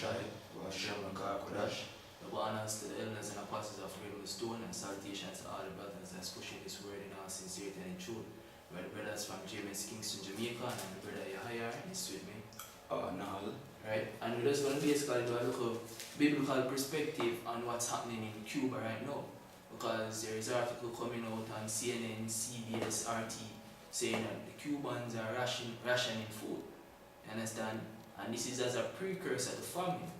Shai, Shem Kodash. The honors to the elders and apostles of Great Stone, and salutations to all the brothers that's pushing this word in all sincerity and in truth. We're the brothers from James Kingston, Jamaica, and I'm the brother Yahya, and he's with me. Nahal. Right? And we're just going to basically do a little biblical perspective on what's happening in Cuba right now. Because there is an article coming out on CNN, CBS, RT, saying that the Cubans are rationing food. You understand? And this is as a precursor to famine.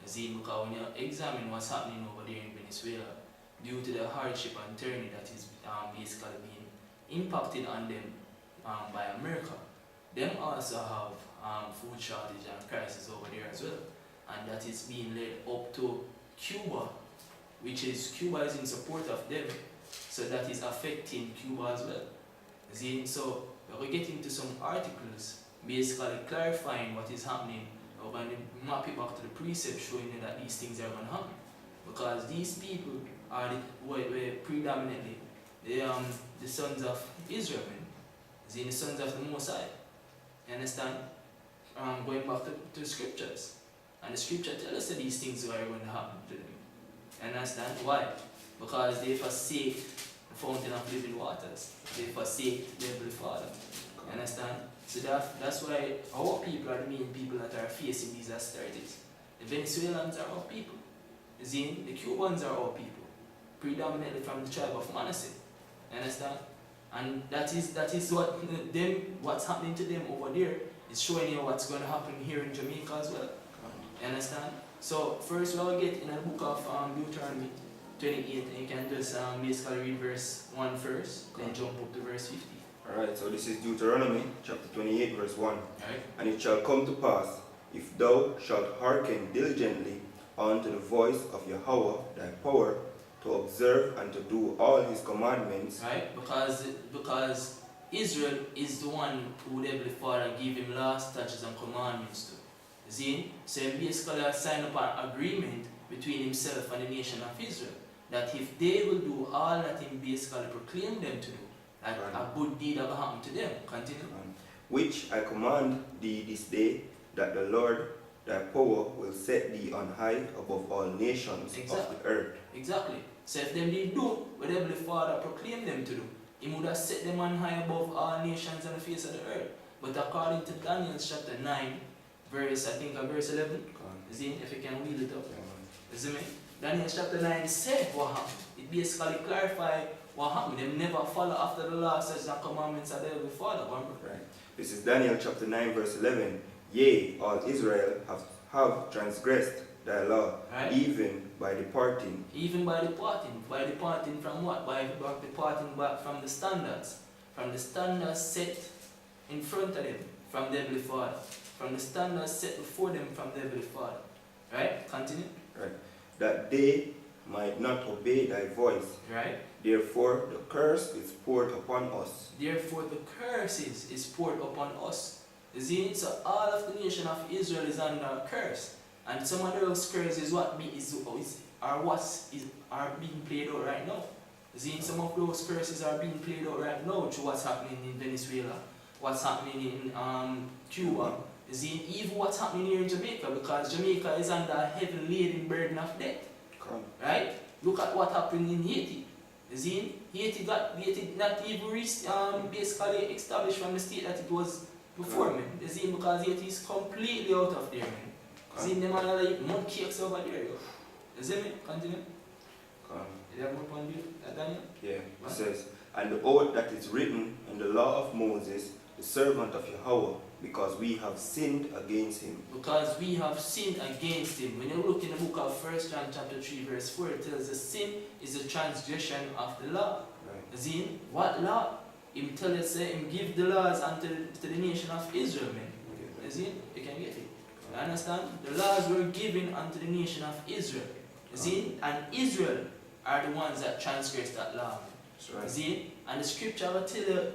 See, because when you examine what's happening over there in Venezuela, due to the hardship and tyranny that is basically being impacted on them by America, them also have food shortage and crisis over there as well. And that is being led up to Cuba, Cuba is in support of them, so that is affecting Cuba as well. See, so we're getting to some articles basically clarifying what is happening. We're going to map it back to the precept showing you that these things are going to happen. Because these people are were predominantly the sons of Israel, the sons of the Most High. You understand? Going back to the scriptures. And the scripture tells us that these things are going to happen to them. You understand? Why? Because they forsake the fountain of living waters. They forsake the Heavenly Father. You understand? So that's why our people are the main people that are facing these austerities. The Venezuelans are our people. The Cubans are our people, predominantly from the tribe of Manasseh. You understand? And that is what's happening to them over there is showing you what's going to happen here in Jamaica as well. You understand? So first we'll get in the book of Deuteronomy 28, and you can just basically read verse 1 first, then jump up to verse 50. Alright, so this is Deuteronomy chapter 28 verse 1. Right. And it shall come to pass, if thou shalt hearken diligently unto the voice of Yahweh thy power, to observe and to do all his commandments. Right, because Israel is the one who the Heavenly Father gave him laws, statutes and commandments to. See? So he basically signed up an agreement between himself and the nation of Israel, that if they will do all that he basically proclaimed them to do, that a good deed will happen to them. Continue. Which I command thee this day, that the Lord thy power will set thee on high above all nations of the earth. Exactly. So if them did do what the Heavenly Father proclaimed them to do, he would have set them on high above all nations on the face of the earth. But according to Daniel chapter 9, verse 11, see if you can read it up. See me? Daniel chapter 9 said what happened. It basically clarified what happened. They never follow after the law, such and commandments of the Heavenly Father. Right. This is Daniel chapter 9 verse 11. Yea, all Israel have transgressed thy law, right. Even by departing. Even by departing. By departing from what? By departing back from the standards. From the standards set in front of them from the Heavenly Father. From the standards set before them from the Heavenly Father. Right? Continue. Right. That they might not obey thy voice. Right. Therefore the curse is poured upon us. Therefore the curse is poured upon us. See, so all of the nation of Israel is under a curse. And some of those curses are being played out right now. See, some of those curses are being played out right now through what's happening in Venezuela, what's happening in Cuba. See, even what's happening here in Jamaica, because Jamaica is under a heavy laden burden of debt. Right? Look at what happened in Haiti. See, Haiti not even basically established from the state that it was before, man. You see, because Haiti is completely out of there, man. See, them are like mud cakes over there, yo. You see me? Continue. You have more point, Daniel? Yeah, it says, and the oath that is written in the law of Moses, the servant of Yahweh, because we have sinned against him. Because we have sinned against him. When you look in the book of 1 John chapter 3 verse 4, it tells us sin is a transgression of the law. Right. See, what law? Him tell us, him give the laws unto the nation of Israel, man. You see? You can get it. You understand? The laws were given unto the nation of Israel. You see? And Israel are the ones that transgress that law. Right. See? And the scripture will tell you,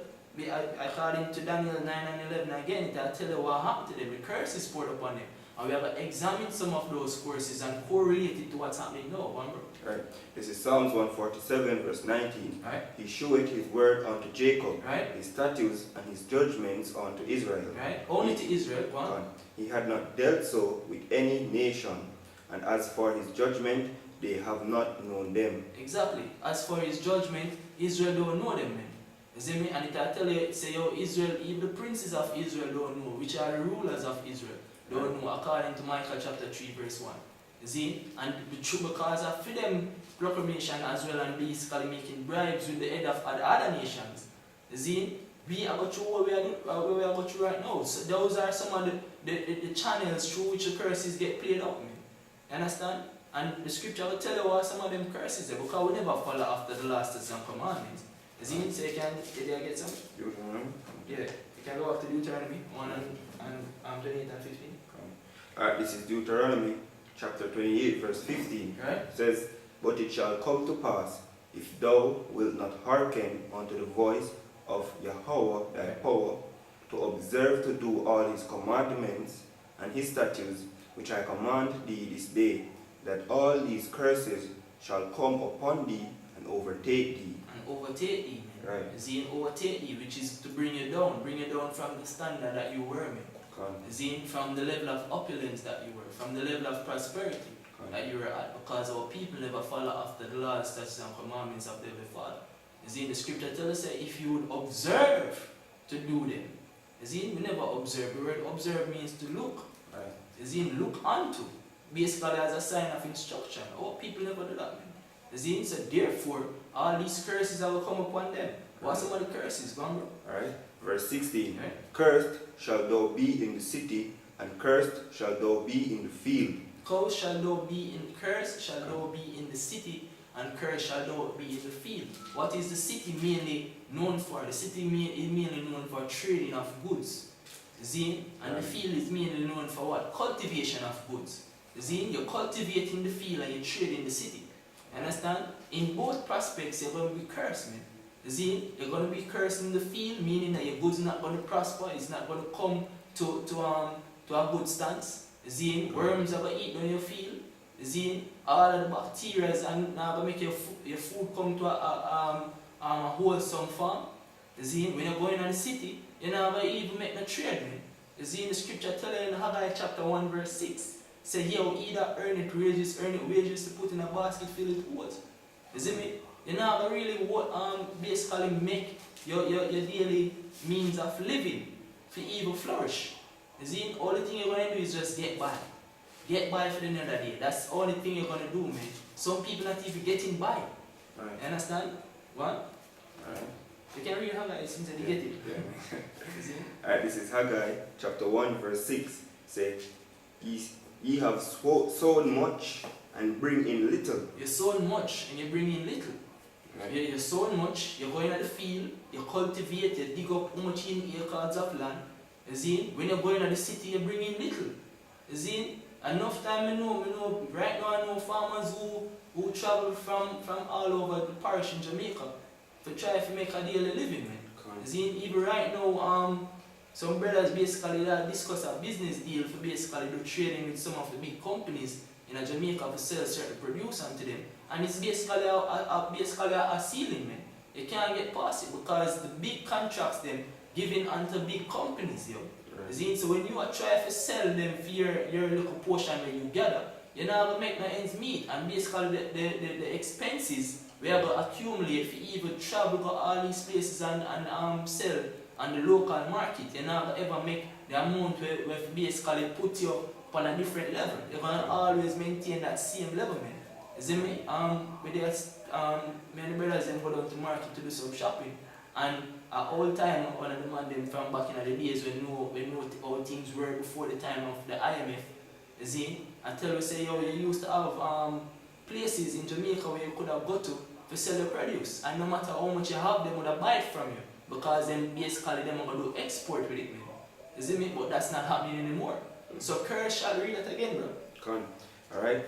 according to Daniel 9 and 11 again, it will tell you what happened to them. The curse is poured upon them. And we have examined some of those courses and correlated to what's happening now, remember? Right. This is Psalms 147 verse 19. Right? He showeth his word unto Jacob, Right? his statutes and his judgments unto Israel. Right? Only to Israel, go on. He had not dealt so with any nation, and as for his judgment, they have not known them. Exactly. As for his judgment, Israel don't know them, man. You see me? And it I tell you, say, yo, Israel, even the princes of Israel don't know, which are the rulers of Israel, don't know, according to Micah chapter 3, verse 1. You see? And the truth, because of for them proclamation as well, and basically making bribes with the head of the other nations. You see? We are going through what we are going through right now. So those are some of the channels through which the curses get played out, man. You understand? And the scripture will tell you what some of them curses are, because we never follow after the last of some commandments. You see? So you can get some? Deuteronomy? Yeah. You can go up to Deuteronomy 1 and 28 and 15. Alright, this is Deuteronomy chapter 28 verse 15. Right? It says, But it shall come to pass, if thou wilt not hearken unto the voice of Yahweh thy power, to observe to do all his commandments and his statutes, which I command thee this day, that all these curses shall come upon thee and overtake thee. And overtake thee, man. Right. You see, overtake thee, which is to bring you down from the standard that you were, man. You see, from the level of opulence that you were, from the level of prosperity that you were at, because our people never follow after the laws, statutes, and commandments of their Father. You see, the scripture tells us that if you would observe to do them, you see, we never observe. The word observe means to look. Right. You see, look unto, basically as a sign of instruction. Our people never do that, man. You see, so therefore, all these curses that will come upon them. What are some of the curses, remember? Alright, verse 16. Right. Cursed shall thou be in the city, and cursed shall thou be in the field. Cursed shall thou be in the city, and cursed shall thou be in the field. What is the city mainly known for? The city is mainly known for trading of goods. See? And the field is mainly known for what? Cultivation of goods. See? You're cultivating the field and you're trading the city. Understand? In both prospects, you're going to be cursed, man. See? You're going to be cursed in the field, meaning that your goods not going to prosper, it's not going to come to a good stance. See? Worms are going to eat on your field. See? All of the bacteria and now going to make your food come to a wholesome form. See? When you're going in the city, you're not going to even make no trade, man. You see, in the scripture telling in Haggai chapter 1 verse 6, say, "He will either earn it wages to put in a basket filled with oats." You see me? You're not going to really basically make your daily means of living for even flourish. You see, all the thing you're going to do is just get by. Get by for the another day. That's the only thing you're going to do, man. Some people not even getting by. Right. You understand? What? Alright. You can read Haggai since you get it. Alright, this is Haggai chapter 1 verse 6. Say, Ye have sown much and bring in little. You sown much and you bring in little. Right. You sown much, you go in the field, you cultivate, you dig up how much in acres of land. You see, when you go in the city, you bring in little. You see, enough time I know, right now I know farmers who travel from all over the parish in Jamaica to try to make a daily living, man. You see, even right now, some brothers basically discuss a business deal for basically do trading with some of the big companies in Jamaica to sell certain produce onto them. And it's basically a ceiling, man. You can't get past it because the big contracts them given unto big companies, yo. Right. See, so when you are trying to sell them for your little portion that you gather, you're not going to make no ends meet. And basically the expenses we are going to accumulate for even travel to all these places and sell on the local market. You're not going to ever make the amount where basically put you on a different level. You're going to always maintain that same level, man. You see me? Many brothers then go down to market to do some shopping. And at all time, one of the man them from back in the days when how things were before the time of the IMF, you see, and tell you say, yo, you used to have places in Jamaica where you could have go to sell your produce. And no matter how much you have, they would have buy it from you. Because then basically them are going to do export with it, man. You see me? But that's not happening anymore. So curse shall read that again, bro. Come on. Alright.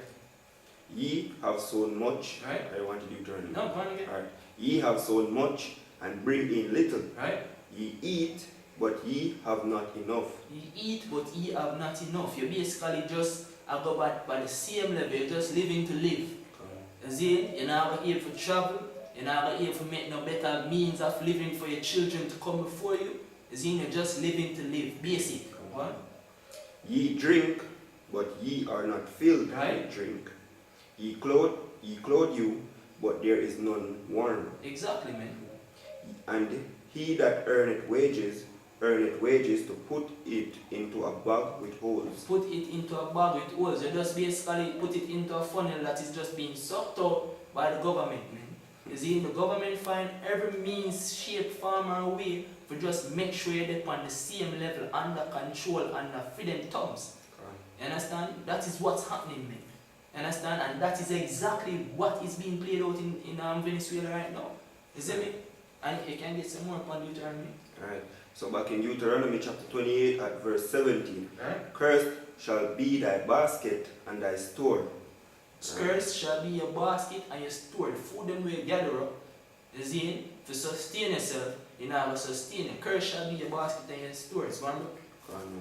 Ye have sown much. Right. I wanted you to turn No, go on again. Alright. Ye have sown much and bring in little. Right. Ye eat, but ye have not enough. You eat, but ye have not enough. You basically just go by the same level. You're just living to live. You're not able to travel. You're not able to make no better means of living for your children to come before you. You're just living to live. Basic. What? Ye drink, but ye are not filled Right. with drink. Ye clothe you, but there is none warm. Exactly, man. And he that earneth wages to put it into a bag with holes. Put it into a bag with holes. You just basically put it into a funnel that is just being sucked out by the government, man. You see, the government find every means, shape, form, or way to just make sure you're on the same level, under control, under freedom terms. You understand? That is what's happening, man. You understand? And that is exactly what is being played out in Venezuela right now. You see me? And you can get some more upon Deuteronomy. Alright. So back in Deuteronomy chapter 28 at verse 17. Right? Cursed shall be thy basket and thy store. Cursed shall be your basket and your store. The food them will gather up. You see? To sustain yourself, you know how to sustain it. Cursed shall be your basket and your store. So remember?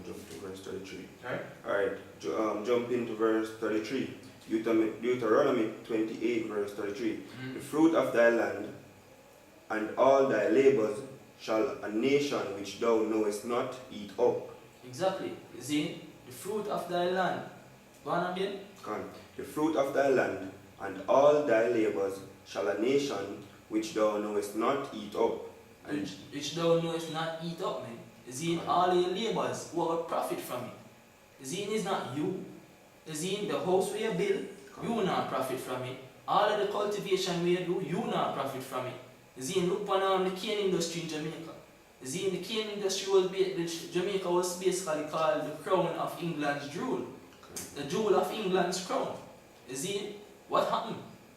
Jump to verse 33. Alright? Alright. Jump into verse 33. Deuteronomy 28 verse 33. Mm-hmm. The fruit of thy land and all thy labors shall a nation which thou knowest not eat up. Exactly. You see? The fruit of thy land. Go on again. The fruit of thy land and all thy labors shall a nation which thou knowest not eat up. And Which thou knowest not eat up, man. You see? All your labors, who will profit from it. You see? It's not you. You see? The house where you build, you will not profit from it. All of the cultivation we do, you will not profit from it. You see? Look upon the cane industry in Jamaica. You see? The cane industry Jamaica was basically called the crown of England's jewel. The jewel of England's crown. You see? What happened?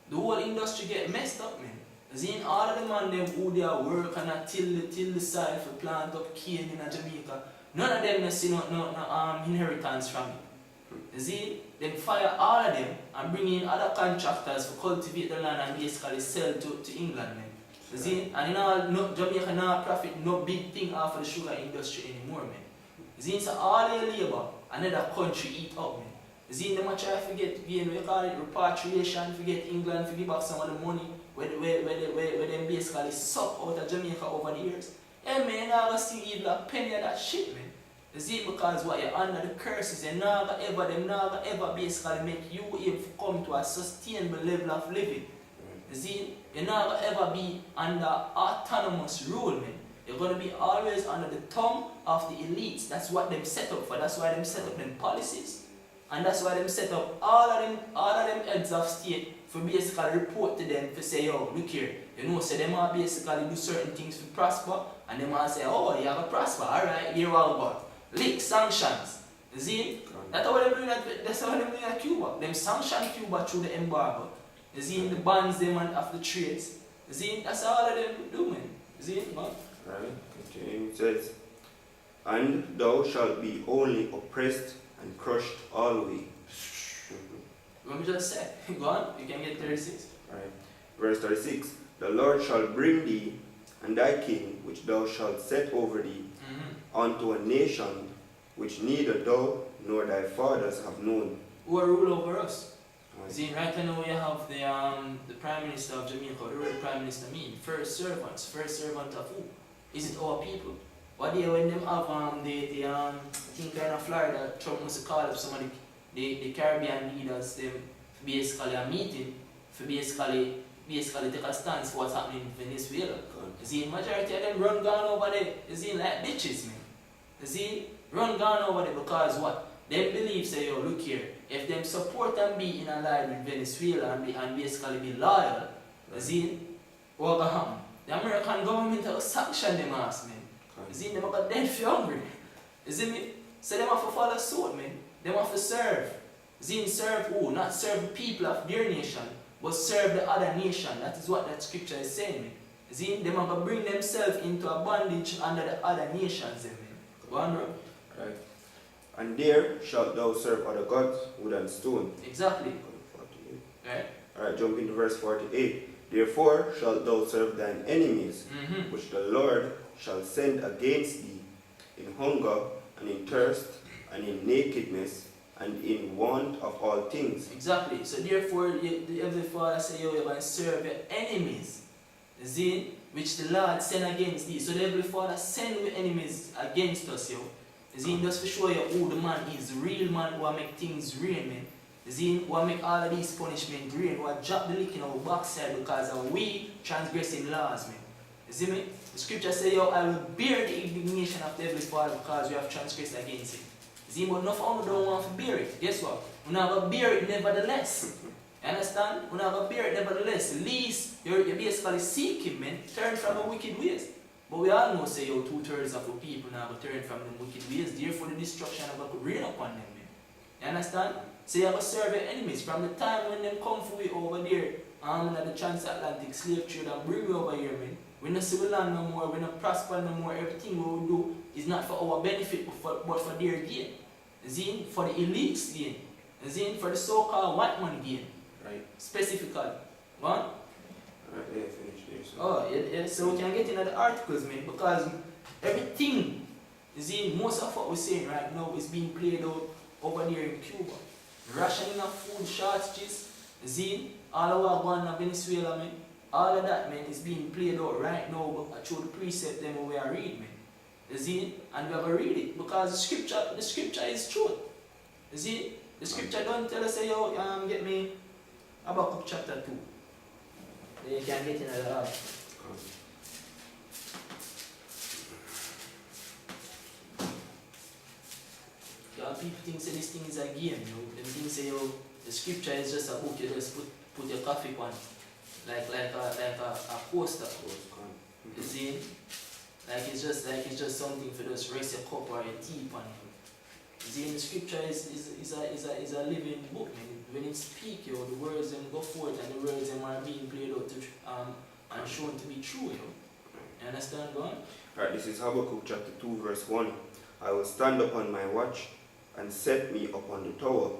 The whole industry get messed up, man. You see? All of the man them who they are work and till the soil for plant up cane in Jamaica, none of them see no inheritance from it. You see? Then fire all of them and bring in other contractors to cultivate the land and basically sell to England, man. You see? And you know, Jamaica now profit no big thing off of the sugar industry anymore, man. You see? So all your labor, another country eat up, man. You see? Them try to forget, again, we call it repatriation, forget England, forget back some of the money where them basically suck out of Jamaica over the years. Hey, man, you never see even a penny of that shit, man. You see, because what you're under the curses, they never ever basically make you able to come to a sustainable level of living. You see, you never ever be under autonomous rule, man. You're going to be always under the thumb of the elites. That's what them set up for. That's why them set up them policies. And that's why them set up all of them heads of state for basically report to them to say, yo, look here, you know, so them are basically do certain things to prosper, and them are say, oh, you have a prosper, alright, here all about. Lick sanctions. You see? That's how them doing at Cuba. Them sanction Cuba through the embargo. You see, the bonds them and of the trades. You see, that's all of them do, man. You see, man? Right, continue. It says, and thou shalt be only oppressed and crushed always. Let me just say, go on, you can get 36. Right. Verse 36. The Lord shall bring thee and thy king, which thou shalt set over thee, unto a nation which neither thou nor thy fathers have known. Who are rule over us? Right. See, right now we have the Prime Minister of Jamaica. What do the Prime Minister mean? First servants. First servant of who? Is it our people? What day when them have I think kind of Florida, Trump must call up some of the Caribbean leaders, them basically a meeting for basically take a stance for what's happening in Venezuela. You see, majority of them run gone over there. You see, like bitches, man. You see, run gone over there because what? Them believe say, yo, look here, if them support and be in allied with Venezuela and basically be loyal, you see, what will happen? The American government will sanction them ass, man. You see, them got dead for hungry. You see me? So them have to follow suit, man. Them have to serve. You see, serve who? Not serve the people of their nation, but serve the other nation. That is what that scripture is saying, man. You see, them have to bring themselves into a bondage under the other nations, man. Go on, bro. Right. And there shalt thou serve other gods, wood and stone. Exactly. Right. Alright, jump into verse 48. Therefore shalt thou serve thine enemies, which the Lord shall send against thee, in hunger, and in thirst, and in nakedness, and in want of all things. Exactly. So therefore, the Heavenly Father say, yo, you're going to serve your enemies. You see? Which the Lord send against thee. So the Heavenly Father send your enemies against us, yo. You see? Just to show you who the man is. The real man who make things rain, man. You see? Who make all of these punishment rain. Who drop the lick in our backside because of we transgressing laws, man. You see me? The scripture say, yo, I will bear the indignation of the Heavenly Father because we have transgressed against him. See, but enough of don't want to bear it. Guess what? We're not going to bear it nevertheless. You understand? We're not going to bear it nevertheless. At least you're basically seeking, man. Turn from the wicked ways. But we all know, say, yo, 2/3 of the people now will turn from the wicked ways. Therefore, the destruction of God rain upon them, man. You understand? So you have to serve your enemies. From the time when them come for you over there, in the transatlantic slave trade and bring you over here, man. We don't see we land no more, we don't prosper no more. Everything we do is not for our benefit, but for their gain. Zin for the elites gain. Zin for the so-called white man gain. Right. Specifically. What? Alright, yeah, finish there. So. Oh, yeah, so we can get into the articles, man, because everything, Zin, most of what we're saying right now is being played out over there in Cuba. Rationing of food shortages, Zin, all of what going on in Venezuela, man. All of that, man, is being played out right now through the precept them we are reading, man. You see? And we have to read it because the scripture is truth. You see? The scripture don't tell us, say, yo, get me Habakkuk chapter 2. Then you can get into the heart. Yeah, people think say this thing is a game, you know. Them think say, yo, the scripture is just a book, you just put your coffee on. Like a coaster. You see? Like it's just something for just rest your cup or your tea on it. You see, the scripture is a living book, man. When it speaks, yo, the words them go forth and the words them are being played out to, and shown to be true, yo. You understand, God? Alright, this is Habakkuk chapter 2 verse 1. I will stand upon my watch and set me upon the tower,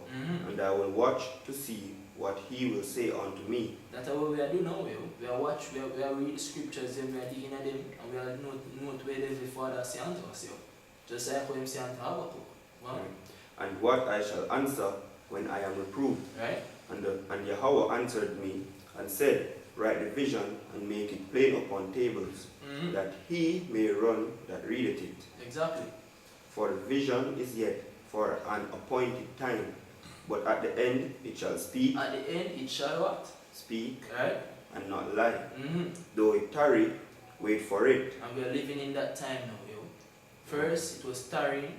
and I will watch to see what he will say unto me. That's what we are doing now, yo. We are reading the scriptures and we are digging at them and we are note where the Father say unto us, yo. Just like how him say unto Habakkuk. Wow. Right. And what I shall answer when I am reproved. Right. And Yahweh answered me and said, write the vision and make it plain upon tables, that he may run that readeth it. Exactly. For the vision is yet for an appointed time, but at the end it shall speak. At the end it shall what? Speak. Right. And not lie. Though it tarry, wait for it. And we are living in that time now, yo. First it was tarrying,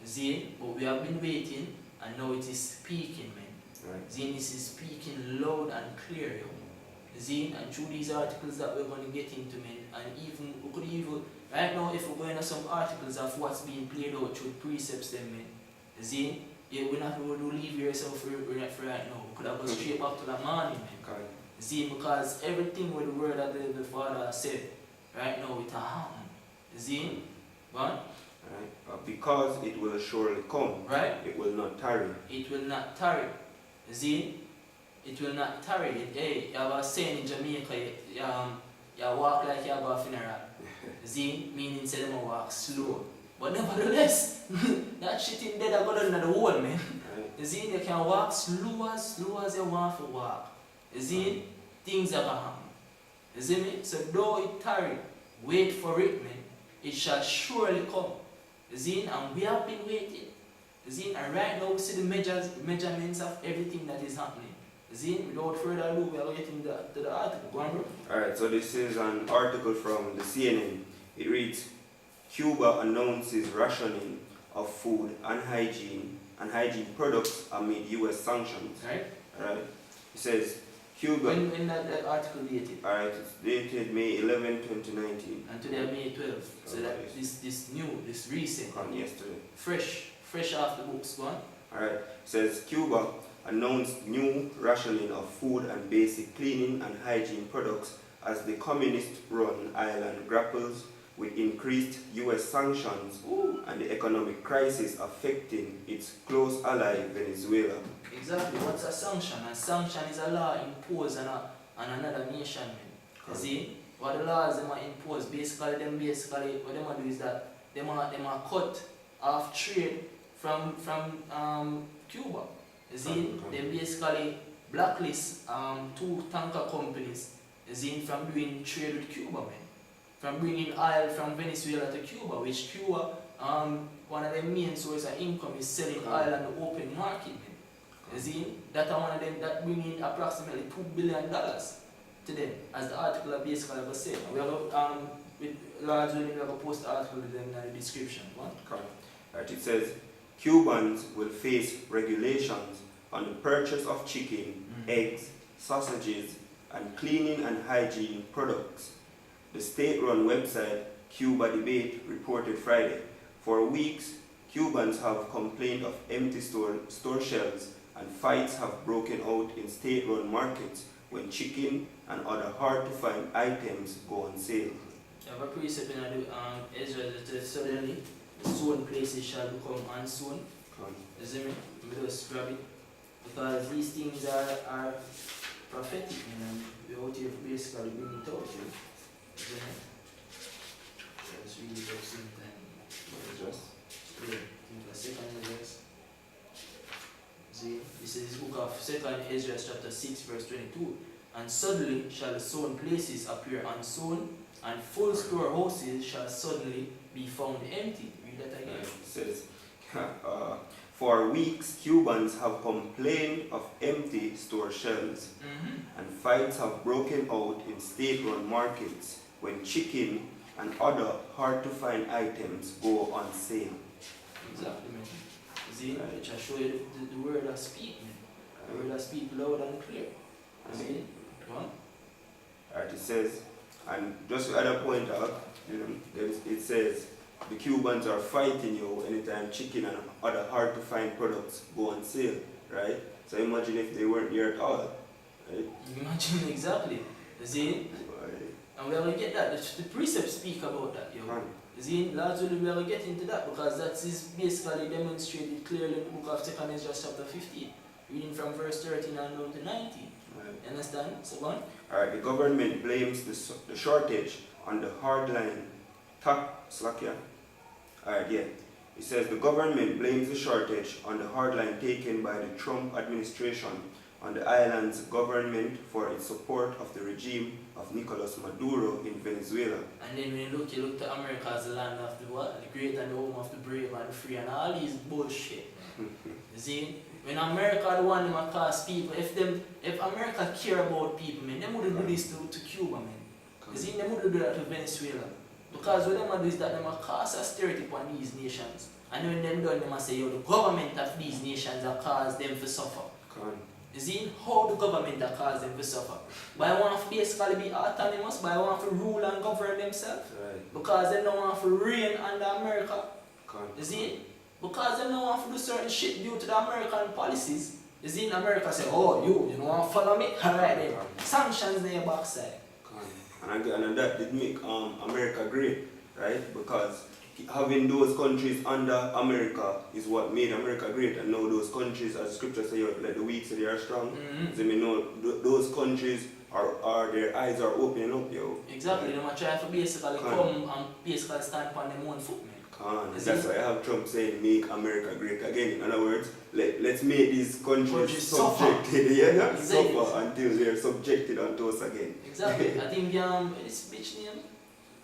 Zin, but we have been waiting, and now it is speaking, man. Right. Zin is speaking loud and clear, yo. Zin, and through these articles that we're going to get into, man, and even, we could even, right now, if we're going to some articles of what's being played out through precepts, then, man, Zin, yeah, we're not going to leave yourself for right now. We could have gone straight back to the morning, man. Okay. Zin, because everything with the word that the Father said, right now, it happen. Zin, what? Right. Because it will surely come. Right? It will not tarry. It will not tarry. See? It will not tarry. Hey, you have a saying in Jamaica, you walk like you have a funeral. See? Meaning say them walk slow. But nevertheless, that shit in there that go down in the hole, man. Right. See? You can walk slow as you want to walk. See? Things are going to happen. You see me? So though it tarry, wait for it, man. It shall surely come. Zin, and we have been waiting. Zin, and right now we see the measurements of everything that is happening. Zin, without further ado, we are getting to the article. Go on, bro. Alright, so this is an article from the CNN. It reads, Cuba announces rationing of food and hygiene products amid US sanctions. Right? Alright. It says, Cuba... When that article dated? Alright, it's dated May 11, 2019. And today May 12. So that this new, this recent. On yesterday. Fresh off the books, go on. Alright, it says Cuba announced new rationing of food and basic cleaning and hygiene products as the communist-run island grapples with increased US sanctions and the economic crisis affecting its close ally Venezuela. Exactly. What's a sanction? A sanction is a law imposed on another nation, man. You see? What the laws them are imposed, basically what they do is that them are cut off trade from Cuba. You see, they basically blacklist 2 tanker companies, you see, from doing trade with Cuba, man. From bringing oil from Venezuela to Cuba, which Cuba, one of their main sources of income is selling oil on the open market, man. You see, that one of them that bring in approximately $2 billion to them, as the article basically was saying. We have with large we have a post article with them in the description. Right, it says Cubans will face regulations on the purchase of chicken, eggs, sausages, and cleaning and hygiene products. The state-run website Cuba Debate reported Friday. For weeks, Cubans have complained of empty store shelves, and fights have broken out in state-run markets when chicken and other hard-to-find items go on sale. You have a precept in Israel that suddenly zone places shall become unzone. You see me? We just grab it. Because these things are prophetic, and we're out here basically bringing it out to you. You see me? Let's read it at the same time. Just? Yeah, think a second address. See, this is the book of 2nd Ezra chapter 6 verse 22. And suddenly shall the sown places appear unsown, and full storehouses shall suddenly be found empty. Read that again. It says, for weeks Cubans have complained of empty store shelves, and fights have broken out in state-run markets when chicken and other hard-to-find items go on sale. Exactly, man. See, which I show you the word I speak, man. The word I speak loud and clear. See? Go on. Alright, it says, and just to add a point out, it says the Cubans are fighting you anytime chicken and other hard to find products go on sale, right? So imagine if they weren't here at all, right? Imagine exactly. See? And we are get that. The precepts speak about that, yo. See, largely we are get into that because that is basically demonstrated clearly in the book of 2nd Ezra chapter 15, reading from verse 13 and down to 19. Right. You understand? So go on. Alright, the government blames the shortage on the hardline Slakia. Alright, yeah. It says the government blames the shortage on the hardline taken by the Trump administration on the island's government for its support of the regime of Nicolas Maduro in Venezuela. And then when you look to America as the land of the what? The great and the home of the brave and the free and all these bullshit. You see? When America the one that cost people, if America care about people, man, they wouldn't do this to Cuba, man. You see, they wouldn't do that to Venezuela. Because what they do is that they cause austerity upon these nations. And when them done, they say, yo, the government of these nations have caused them to suffer. You see, how the government have caused them to suffer? By one of basically be autonomous, by one to rule and govern themselves. Right. Because they don't want to reign under America. You see? Because they don't want to do certain shit due to the American policies. You see, in America say, oh, you don't want to follow me? Alright then. Sanctions in your backside. And that did make America great, right? Because having those countries under America is what made America great. And now those countries, as the scripture says, like the weak say they are strong. So we know those countries are their eyes are opening up, yo. Exactly. Right? They try to basically come and basically stand on their own foot, man. That's why I have Trump saying make America great again. In other words, let's make these countries subjected, suffer until they are subjected unto us again. Exactly. I think this bitch name,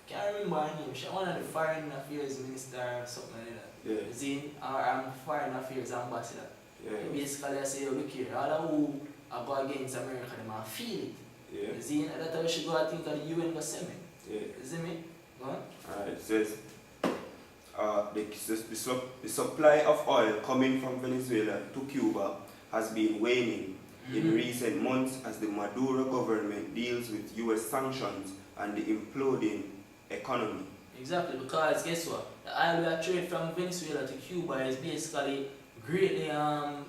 can't remember her name. She's one of the foreign affairs minister or something like that. Yeah. Or foreign affairs ambassador. Yeah. Basically I say, look here, all who go against America, they might feel it. Yeah. You see, that's why we should go and think of the UN go send me. Yeah. You see me? Go on. Alright, it says the supply of oil coming from Venezuela to Cuba has been waning in recent months as the Maduro government deals with US sanctions and the imploding economy. Exactly, because guess what? The oil we are trade from Venezuela to Cuba is basically greatly,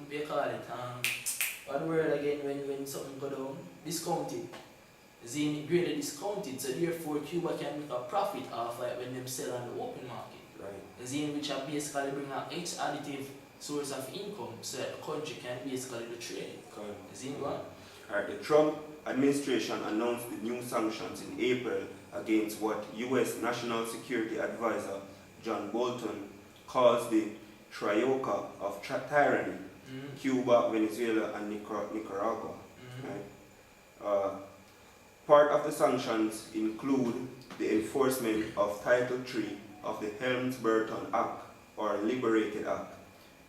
we call it, what word again when something go down? Discounted. It's greatly discounted, so therefore Cuba can make a profit off it when them sell on the open market. Right. Which are basically bring an extra additive source of income so that the country can basically do trading. Alright, the Trump administration announced the new sanctions in April against what US National Security Advisor John Bolton, calls the Trioca of tyranny, Cuba, Venezuela, and Nicaragua. Right? Part of the sanctions include the enforcement of Title III of the Helms-Burton Act, or Liberated Act.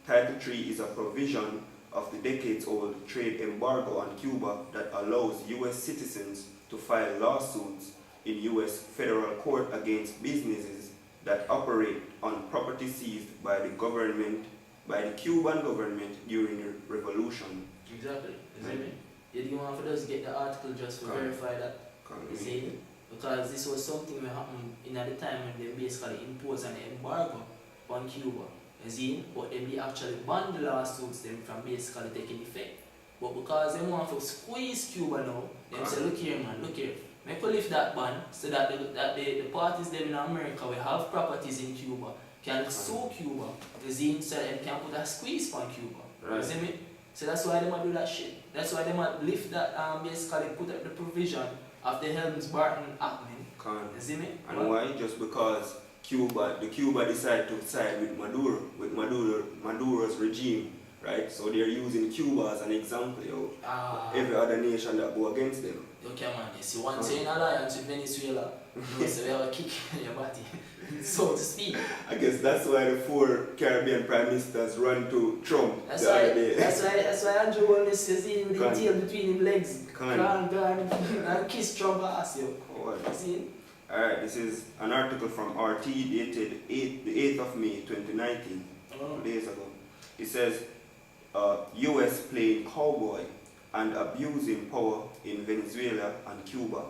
Title III is a provision of the decades-old trade embargo on Cuba that allows U.S. citizens to file lawsuits in U.S. federal court against businesses that operate on property seized by the Cuban government during the revolution. Exactly. Right. You didn't want for us to get the article just to verify that. You see? Because this was something that happened in at the time when they basically imposed an embargo on Cuba. You see? But then they actually banned the lawsuits them from basically taking effect. But because they want to squeeze Cuba now, they say, look here man, look here. Make we lift that ban so that the parties them in America will have properties in Cuba can sue Cuba. You see? So they can put a squeeze on Cuba. Right. You see me? So that's why they might do that shit. That's why they might lift that basically put up the provision of the Helms-Burton Act. You see me? And why? Just because Cuba decided to side with Maduro's regime, right? So they're using Cuba as an example of every other nation that go against them. Okay man, you see once you're in alliance with Venezuela, so we have a kick in your body, so to speak. I guess that's why the 4 Caribbean prime ministers run to Trump that's the other day. That's why Andrew always says with the tail between his legs. And kiss Trump ass, yo. See? Alright, this is an article from RT dated the 8th of May 2019, 2 days ago. It says, US playing cowboy and abusing power in Venezuela and Cuba.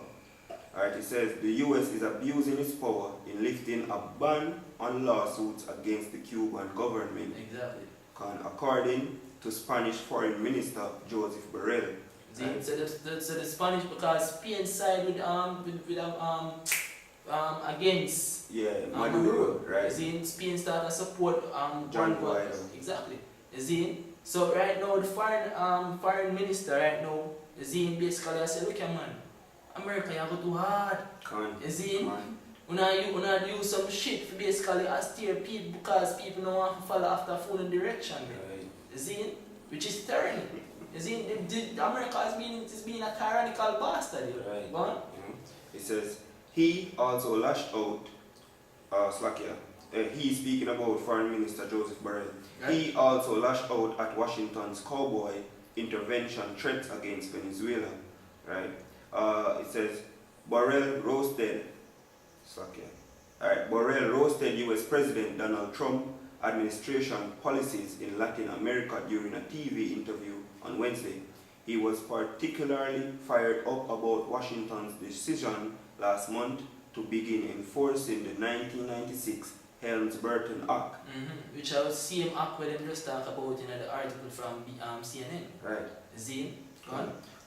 Alright, it says the US is abusing its power in lifting a ban on lawsuits against the Cuban government. Exactly. According to Spanish Foreign Minister Joseph Borrell. Right? So the Spanish, because Spain side with against Maduro, right? Spain started to support vanguard. Exactly. So right now the foreign minister right now basically I say, look man, America you have to do hard. Una use some shit for basically steer people because people don't want to follow after full direction. Right. Which is tyranny. America has been a tyrannical bastard. Right. Go on. It says he also lashed out he speaking about Foreign Minister Joseph Borrell. Right. He also lashed out at Washington's cowboy intervention threats against Venezuela. Right. It says Borrell roasted US President Donald Trump administration policies in Latin America during a TV interview on Wednesday. He was particularly fired up about Washington's decision last month to begin enforcing the 1996 Helms-Burton Act. Which I was same act where they just talk about in the article from CNN. Right.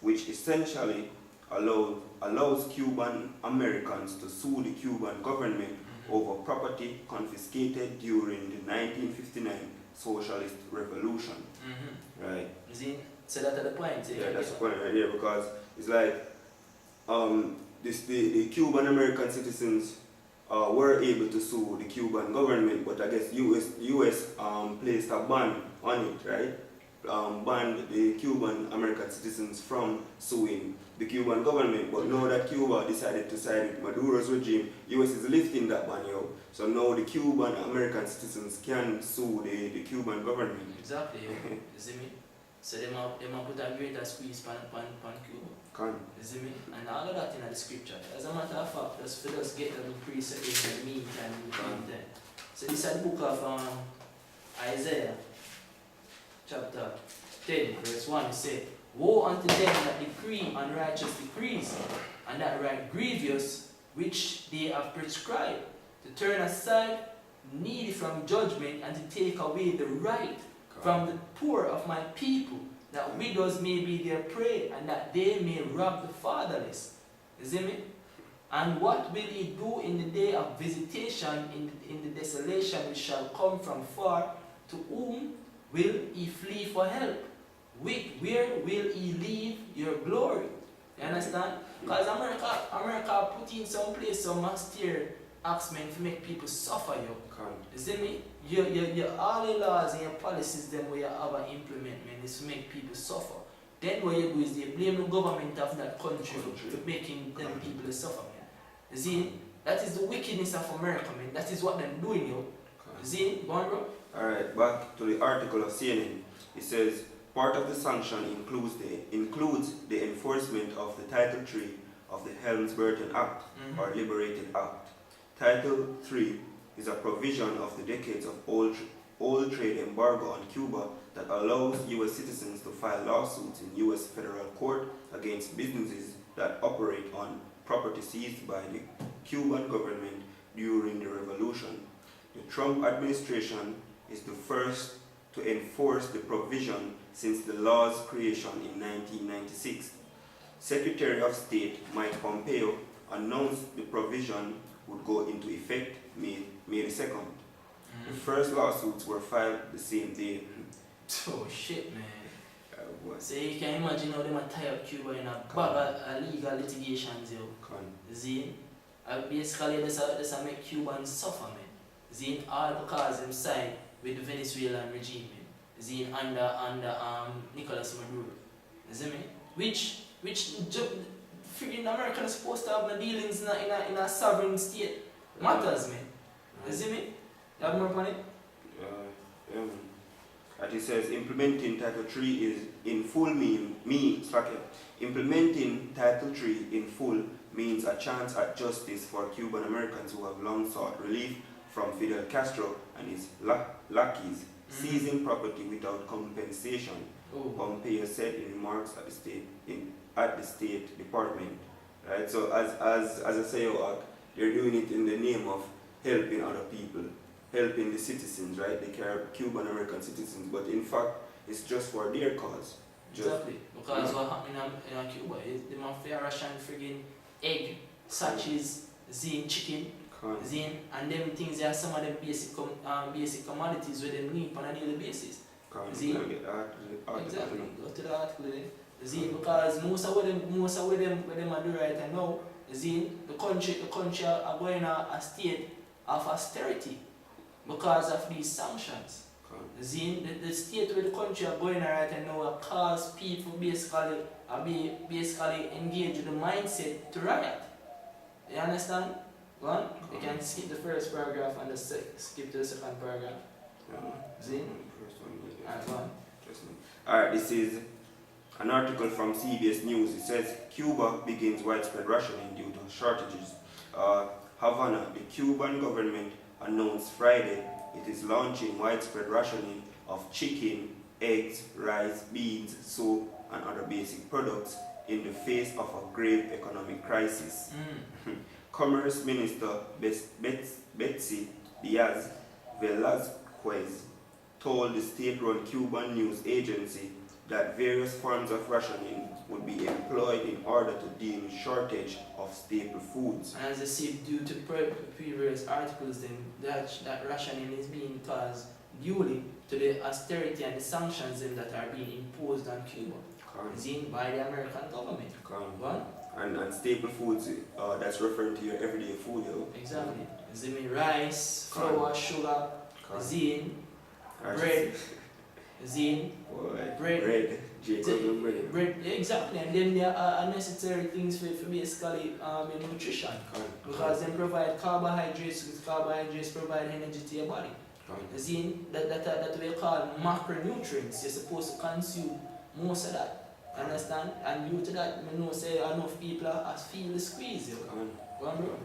Which essentially allows Cuban Americans to sue the Cuban government over property confiscated during the 1959 Socialist Revolution. Right. So that's the point. Yeah, that's the point right there, because it's like the Cuban American citizens were able to sue the Cuban government, but I guess US placed a ban on it, right? Banned the Cuban American citizens from suing the Cuban government, but now that Cuba decided to side with Maduro's regime, US is lifting that ban, so now the Cuban American citizens can sue the Cuban government. Exactly, you see me? So they might put a greater squeeze on Cuba. Can. You see me? And all of that in the scripture. As a matter of fact, just for us get the precept in the meantime in the content. So this is the book of Isaiah, chapter 10, verse 1. It says, woe unto them that decree unrighteous decrees, and that write grievous which they have prescribed, to turn aside needy from judgment, and to take away the right from the poor of my people, that widows may be their prey, and that they may rob the fatherless. You see me? And what will he do in the day of visitation, in the desolation which shall come from far? To whom will he flee for help? Where will he leave your glory? You understand? Because America put in some place some austere acts meant to make people suffer, yo. Con. You see me? Your all the laws and your policies them where you have an implement, man, is to make people suffer. Then what you do is they blame the government of that country for making them people suffer, man. You see? That is the wickedness of America, man. That is what they're doing, yo. You see? Go on, bro. Alright, back to the article of CNN. It says, part of the sanction includes the enforcement of the Title III of the Helms-Burton Act, or Liberated Act. Title III is a provision of the decades of old trade embargo on Cuba that allows U.S. citizens to file lawsuits in U.S. federal court against businesses that operate on property seized by the Cuban government during the revolution. The Trump administration is the first to enforce the provision since the law's creation in 1996. Secretary of State Mike Pompeo announced the provision would go into effect May the 2nd. The first lawsuits were filed the same day. Oh shit, man. So you can imagine how they might tie up Cuba in a bag of legal litigations, yo. See? Basically, this make Cubans suffer, man. See? All because them side with the Venezuelan regime, man. See? Under Nicolas Maduro. See me? Which freaking America is supposed to have no dealings in a sovereign state. Matters, man. You see me? You have more upon it? As it says, implementing Title III is in full implementing Title III in full means a chance at justice for Cuban Americans who have long sought relief from Fidel Castro and his lackeys seizing property without compensation. Pompeo said in remarks at the State Department. Right. So as I say, they're doing it in the name of helping other people, helping the citizens, right? They care Cuban American citizens, but in fact, it's just for their cause. Exactly. Because what happened in Cuba is the mafia ration friggin' egg, sachets, zine, chicken, zine, and them things are some of them basic commodities where they need on a daily basis. Zine. Exactly. Go to the article then. Zine, because most of what them are doing right now, zine, the country are going a state of austerity because of these sanctions. Zine, the state where the country are going right now cause people basically engage in the mindset to riot. You understand? Go on. You can skip the first paragraph and skip to the second paragraph. Zine? Alright, go on. Alright, this is an article from CBS News. It says Cuba begins widespread rationing due to shortages. Havana, the Cuban government announced Friday it is launching widespread rationing of chicken, eggs, rice, beans, soap, and other basic products in the face of a grave economic crisis. Commerce Minister Betsy Diaz Velázquez told the state-run Cuban news agency that various forms of rationing would be employed in order to deal with shortage of staple foods. And as I said, due to previous articles, then that rationing is being caused due to the austerity and the sanctions that are being imposed on Cuba, by the American government. And staple foods, that's referring to your everyday food, yo. Exactly. Zim rice, flour, sugar, zine, bread, zine, bread, bread, exactly, and then there are necessary things for basically nutrition, because they provide carbohydrates, because carbohydrates provide energy to your body. Zine, that we call macronutrients. You're supposed to consume most of that. Understand? And due to that, I know say enough people are feel the squeeze. Go on, bro.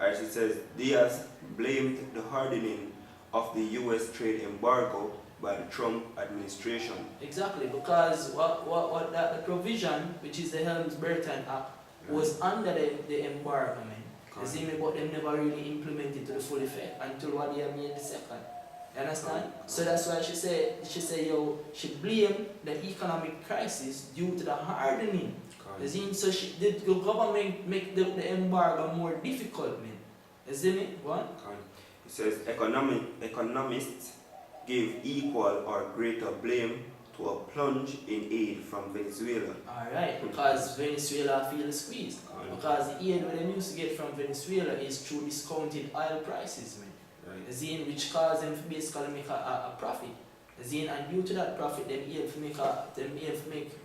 Alright, it says Diaz blamed the hardening of the U.S. trade embargo by the Trump administration. Exactly, because what the provision, which is the Helms-Burton Act, was under the embargo, man. You see me, but them never really implemented to the full effect until what they made the second. You understand? So that's why she said, yo, she blamed the economic crisis due to the hardening. You see? So the government make the embargo more difficult, man. You see me? What? It says economists give equal or greater blame to a plunge in aid from Venezuela. Alright, because Venezuela feel the squeeze. Because the aid what they used to get from Venezuela is through discounted oil prices, man. Right. Which cause them to basically make a profit. And due to that profit, them able to make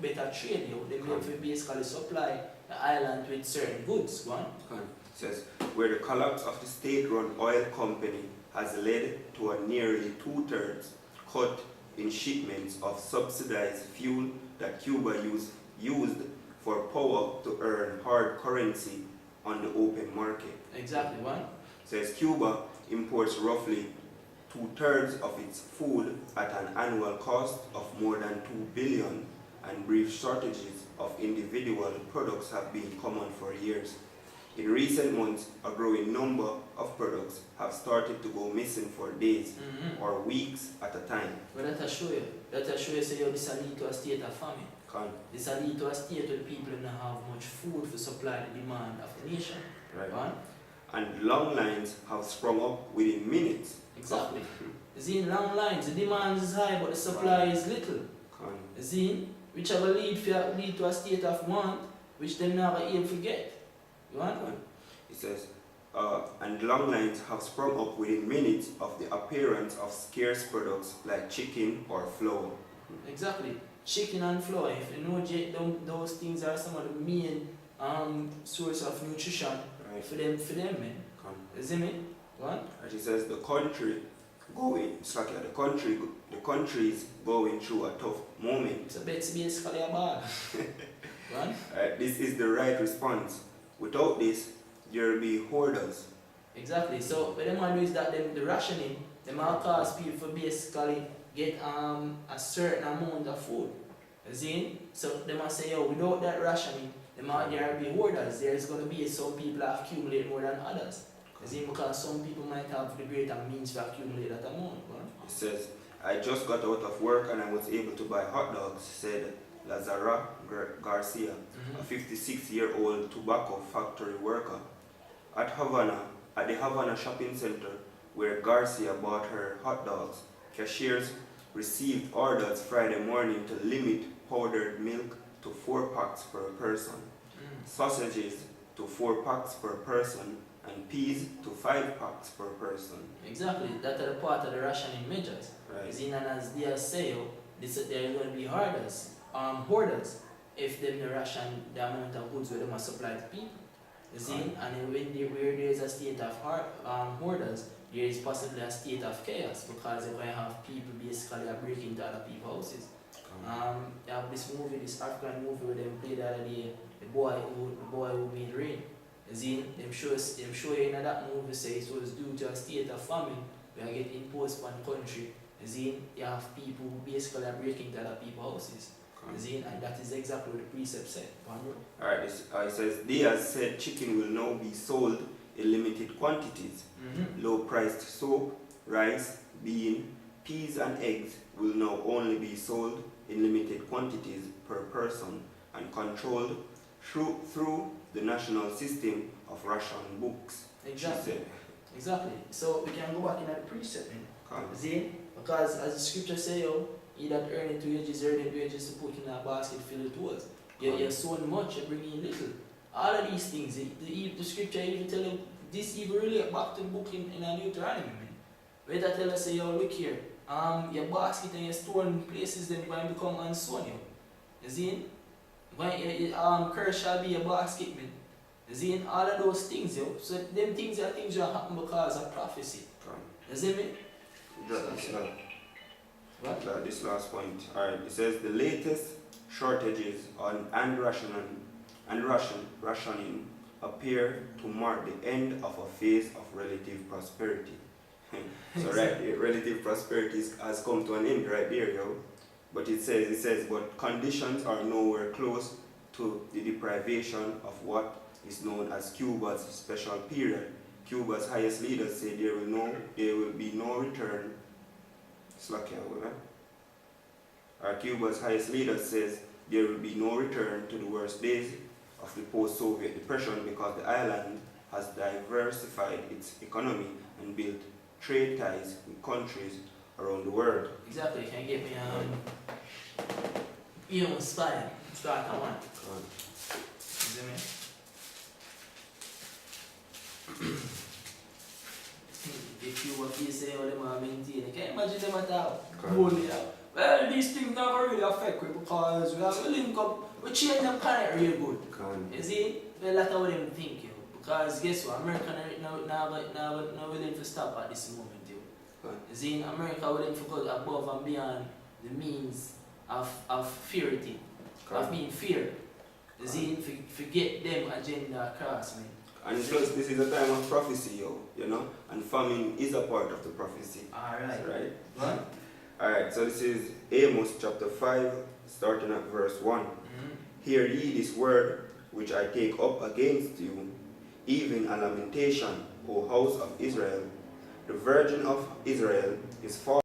better trade. Them able to basically supply the island with certain goods. Go on. It says, where the collapse of the state-run oil company has led to a nearly 2/3 cut in shipments of subsidized fuel that Cuba used for power to earn hard currency on the open market. Exactly, one. Says Cuba imports roughly 2/3 of its food at an annual cost of more than $2 billion, and brief shortages of individual products have been common for years. In recent months, a growing number of products have started to go missing for days or weeks at a time. But that show you. That show you say this will lead to a state of famine. This will lead to a state where the people don't have much food to supply the demand of the nation. Right. Right? And long lines have sprung up within minutes. Exactly. Long lines, the demand is high but the supply is little. Which will lead to a state of want, which they never able to get. You want one? It says, and long lines have sprung up within minutes of the appearance of scarce products like chicken or flour. Exactly. Chicken and flour. If you know, those things are some of the main source of nutrition for them, man. You see me? What? And it says the country is going through a tough moment. It's basically a bad. This is the right response. Without this, there will be hoarders. Exactly. So what they want to do is that the rationing, they might cause people to basically get a certain amount of food. You see? So they must say, yo, without that rationing, there will be hoarders. There's going to be some people that accumulate more than others. You see? Because some people might have the greater means to accumulate that amount. Right? It says, I just got out of work and I was able to buy hot dogs, said Lazara Garcia, a 56-year-old tobacco factory worker. At the Havana shopping center where Garcia bought her hot dogs, cashiers received orders Friday morning to limit powdered milk to 4 packs per person, sausages to 4 packs per person, and peas to 5 packs per person. Exactly, that are part of the rationing measures. Right. And as they say, there are going to be hoarders if they ration the amount of goods where they must supply to people. You see, and where there is a state of hoarders, there is possibly a state of chaos because they're going to have people basically breaking into other people's houses. They have this African movie where they played the other day, the boy who made rain. You see, them show you in that movie say it was due to a state of famine where I get imposed on the country. You see, you have people who basically are breaking into other people's houses. You see, and that is exactly what the precept said. Alright, it says, Diaz said chicken will now be sold in limited quantities. Low-priced soap, rice, bean, peas and eggs will now only be sold in limited quantities per person and controlled through the national system of ration books. Exactly. Exactly. So we can go back in at the precept. See? Because as the scripture says, he that earneth wages to put in a basket filled with holes. You're sowing much, you're bringing little. All of these things, the scripture even tell you, this even relate back to the book in a Deuteronomy. Where they tell us, say, yo, look here, your basket and your storing places then going to become unsown. You see? Curse shall be your basket, man. You see? All of those things, yo. So them things are things that happen because of prophecy. You see me? This last point. Alright, it says the latest shortages and rationing appear to mark the end of a phase of relative prosperity. So relative prosperity has come to an end right there, yo. But it says, but conditions are nowhere close to the deprivation of what is known as Cuba's special period. Cuba's highest leaders say there will be no return. Cuba's highest leader says there will be no return to the worst days of the post-Soviet depression because the island has diversified its economy and built trade ties with countries around the world. Exactly. Can you get me You know, spy. Start at one. God. You see me? If you want to say how them are maintaining, can you imagine them at all? Bully out. Well, these things never really affect me because we have a link up, we change them kind of real good. You see? Well, that's how them think, you. Because guess what? America now willing to stop at this moment, you. You see? America willing to go above and beyond the means of fearity, of being feared. You see? Forget them agenda across, man. And plus, this is a time of prophecy, you know, and famine is a part of the prophecy. Alright. Right? What? Alright, so this is Amos chapter 5, starting at verse 1. Hear ye this word which I take up against you, even a lamentation, O house of Israel. The virgin of Israel is fallen.